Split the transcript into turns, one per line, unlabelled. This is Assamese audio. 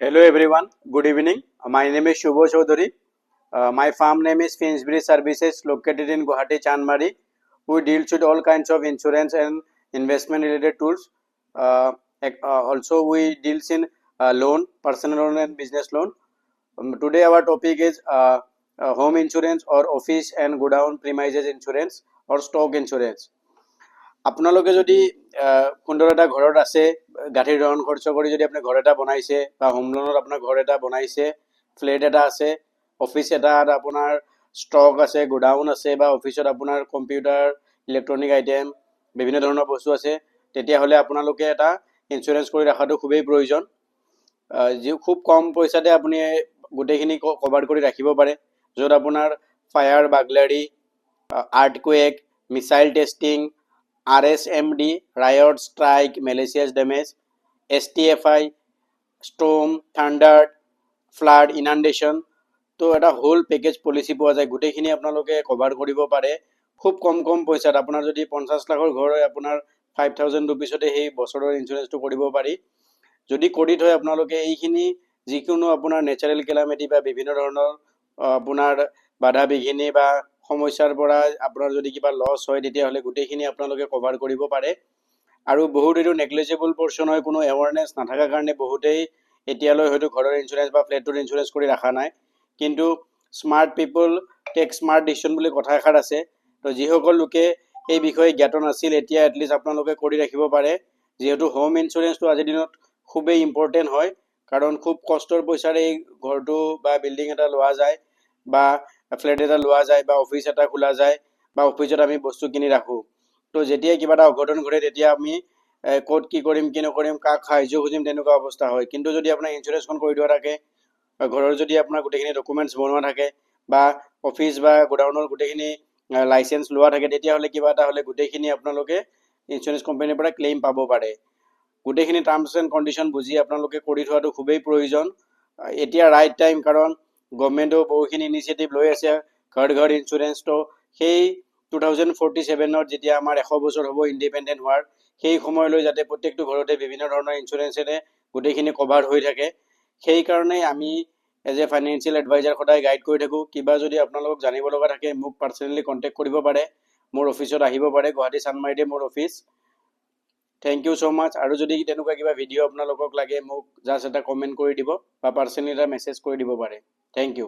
Hello everyone, good evening. My name is Shubho Chaudhary. My farm name is Finsbury Services located in Guwahati, Chanmari. We deal with all kinds of insurance and investment related tools. Also we deals in loan, personal loan and business loan. Today our topic is home insurance or office and godown premises insurance or stock insurance. আপোনালোকে যদি সুন্দৰ এটা ঘৰত আছে গাঠি ধন খৰচ কৰি যদি আপুনি ঘৰ এটা বনাইছে বা হোম লোনত আপোনাৰ ঘৰ এটা বনাইছে ফ্লেট এটা আছে অফিচ এটা আপোনাৰ ষ্টক আছে গোডাউন আছে বা অফিচত আপোনাৰ কম্পিউটাৰ ইলেক্ট্ৰনিক আইটেম বিভিন্ন ধৰণৰ বস্তু আছে তেতিয়াহ'লে আপোনালোকে এটা ইঞ্চুৰেঞ্চ কৰি ৰাখাটো খুবেই প্ৰয়োজন যি খুব কম পইচাতে আপুনি গোটেইখিনি কভাৰ কৰি ৰাখিব পাৰে য'ত আপোনাৰ fire Baglary earthquake missile testing RSMD, riot, strike, malicious damage, STFI, storm, thunder, flood, inundation. তো এটা হোল পেকেজ পলিচি পোৱা যায় গোটেইখিনি আপোনালোকে কভাৰ কৰিব পাৰে খুব কম পইচাত আপোনাৰ যদি 50 লাখৰ ঘৰ হয় আপোনাৰ 5000 ৰুপিছতে সেই বছৰৰ ইঞ্চুৰেঞ্চটো কৰিব পাৰি যদি কৰি থয় আপোনালোকে এইখিনি যিকোনো আপোনাৰ নেচাৰেল কেলামিটি বা বিভিন্ন ধৰণৰ আপোনাৰ বাধা বিঘিনি বা সমস্যাৰ পৰা আপোনাৰ যদি কিবা লছ হয় তেতিয়াহ'লে গোটেইখিনি আপোনালোকে কভাৰ কৰিব পাৰে আৰু বহুত এইটো নেগলিজেবল পৰ্চন হয় কোনো এৱাৰনেছ নাথাকাৰ কাৰণে বহুতেই এতিয়ালৈ হয়তো ঘৰৰ ইঞ্চুৰেঞ্চ বা ফ্লেটৰ ইঞ্চুৰেঞ্চ কৰি ৰাখা নাই কিন্তু স্মাৰ্ট পিপল টেক স্মাৰ্ট ডিচিশ্যন বুলি কথা এষাৰ আছে তো যিসকল লোকে এই বিষয়ে জ্ঞাত নাছিল এতিয়া এটলিষ্ট আপোনালোকে কৰি ৰাখিব পাৰে যেহেতু হোম ইঞ্চুৰেঞ্চটো আজিৰ দিনত খুবেই ইম্পৰ্টেণ্ট হয় কাৰণ খুব কষ্টৰ পইচাৰে এই ঘৰটো বা বিল্ডিং এটা লোৱা যায় বা ফ্লেট এটা লোৱা যায় বা অফিচ এটা খোলা যায় বা অফিচত আমি বস্তু কিনি ৰাখোঁ তো যেতিয়া কিবা এটা অঘটন ঘটে তেতিয়া আমি ক'ত কি কৰিম কি নকৰিম কাক সাহায্য খুজিম তেনেকুৱা অৱস্থা হয় কিন্তু যদি আপোনাৰ ইঞ্চুৰেঞ্চখন কৰি থোৱা থাকে ঘৰৰ যদি আপোনাৰ গোটেইখিনি ডকুমেণ্টছ বনোৱা থাকে বা অফিচ বা গোডাউনৰ গোটেইখিনি লাইচেঞ্চ লোৱা থাকে তেতিয়াহ'লে কিবা এটা হ'লে গোটেইখিনি আপোনালোকে ইঞ্চুৰেঞ্চ কোম্পানীৰ পৰা ক্লেইম পাব পাৰে গোটেইখিনি টাৰ্মছ এণ্ড কণ্ডিশ্যন বুজি আপোনালোকে কৰি থোৱাটো খুবেই প্ৰয়োজন এতিয়া ৰাইট টাইম কাৰণ গভৰ্ণমেণ্টেও বহুখিনি ইনিচিয়েটিভ লৈ আছে ঘৰ ইঞ্চুৰেঞ্চ তো সেই 2047ত যেতিয়া আমাৰ 100 বছৰ হ'ব ইণ্ডিপেণ্ডেণ্ট হোৱাৰ সেই সময়লৈ যাতে প্ৰত্যেকটো ঘৰতে বিভিন্ন ধৰণৰ ইঞ্চুৰেঞ্চেৰে গোটেইখিনি কভাৰ হৈ থাকে সেই কাৰণে আমি এজ এ ফাইনেন্সিয়েল এডভাইজাৰ সদায় গাইড কৰি থাকোঁ কিবা যদি আপোনালোকক জানিব লগা থাকে মোক পাৰ্চনেলি কণ্টেক্ট কৰিব পাৰে মোৰ অফিচত আহিব পাৰে গুৱাহাটী চানমাৰীতে মোৰ অফিচ থেংক ইউ ছ' মাছ আৰু যদি তেনেকুৱা কিবা ভিডিঅ' আপোনালোকক লাগে মোক জাষ্ট এটা কমেণ্ট কৰি দিব বা পাৰ্চনেলি এটা মেছেজ কৰি দিব পাৰে থেংক ইউ